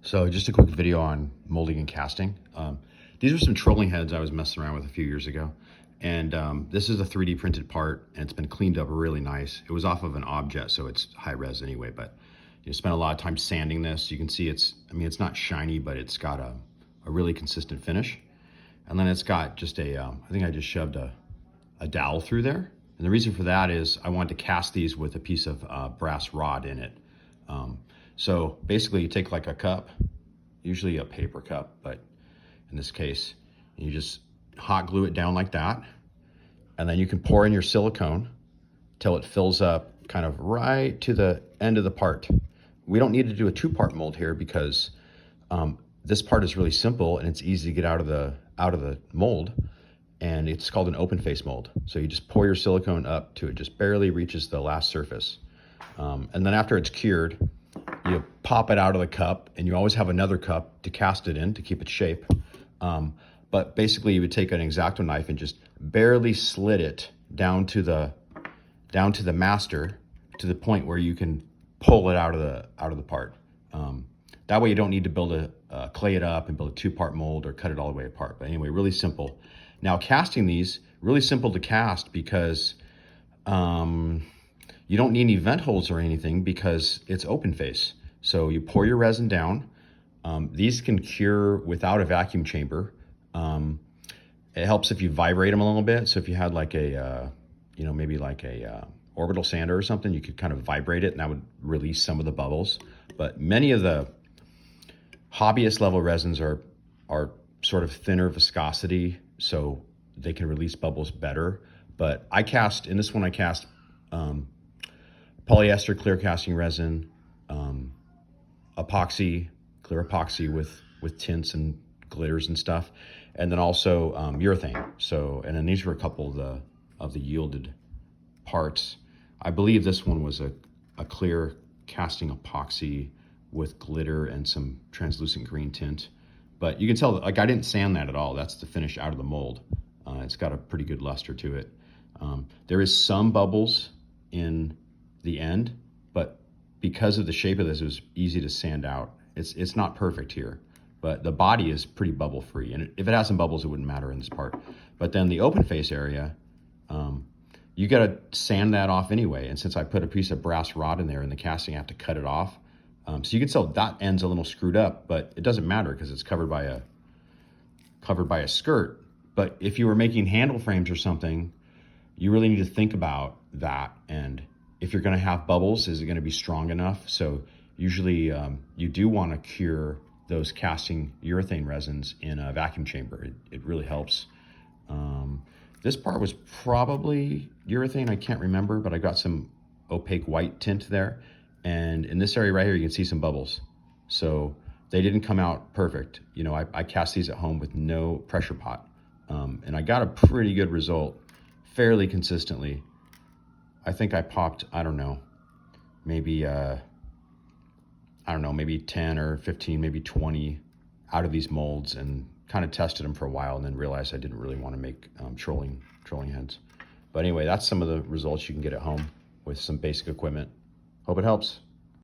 So just a quick video on molding and casting. These are some trolling heads I was messing around with a few years ago. And this is a 3D printed part, and it's been cleaned up really nice. It was off of an Objet, so it's high res anyway, but you spent a lot of time sanding this. You can see it's not shiny, but it's got a really consistent finish. And then it's got just I think I just shoved a dowel through there. And the reason for that is I wanted to cast these with a piece of brass rod in it. So basically you take like a cup, usually a paper cup, but in this case, you just hot glue it down like that. And then you can pour in your silicone till it fills up kind of right to the end of the part. We don't need to do a two-part mold here because this part is really simple and it's easy to get out of the mold. And it's called an open face mold. So you just pour your silicone up to it just barely reaches the last surface. And then after it's cured, you pop it out of the cup, and you always have another cup to cast it in to keep its shape. But basically you would take an X-Acto knife and just barely slit it down to the master, to the point where you can pull it out of the part. That way you don't need to build clay it up and build a two-part mold or cut it all the way apart. But anyway, really simple. Now casting these, really simple to cast because you don't need any vent holes or anything because it's open face. So you pour your resin down. These can cure without a vacuum chamber. It helps if you vibrate them a little bit. So if you had like maybe like a orbital sander or something, you could kind of vibrate it and that would release some of the bubbles. But many of the hobbyist level resins are sort of thinner viscosity, so they can release bubbles better. But in this one I cast polyester clear casting resin, epoxy, clear epoxy with tints and glitters and stuff, and then also urethane. So, and then these were a couple of the yielded parts. I believe this one was a clear casting epoxy with glitter and some translucent green tint. But you can tell, like, I didn't sand that at all. That's the finish out of the mold. It's got a pretty good luster to it. There is some bubbles in the end, but because of the shape of this, it was easy to sand out. It's not perfect here, but the body is pretty bubble free. And if it has some bubbles, it wouldn't matter in this part. But then the open face area, you gotta sand that off anyway. And since I put a piece of brass rod in there in the casting, I have to cut it off. So you can tell that end's a little screwed up, but it doesn't matter because it's covered by a skirt. But if you were making handle frames or something, you really need to think about that. And if you're going to have bubbles, is it going to be strong enough? So usually you do want to cure those casting urethane resins in a vacuum chamber. It really helps. This part was probably urethane, I can't remember, but I got some opaque white tint there. And in this area right here, you can see some bubbles. So they didn't come out perfect. You know, I cast these at home with no pressure pot. And I got a pretty good result fairly consistently. I think I popped, I don't know, maybe 10 or 15, maybe 20 out of these molds, and kind of tested them for a while and then realized I didn't really want to make trolling heads. But anyway, that's some of the results you can get at home with some basic equipment. Hope it helps.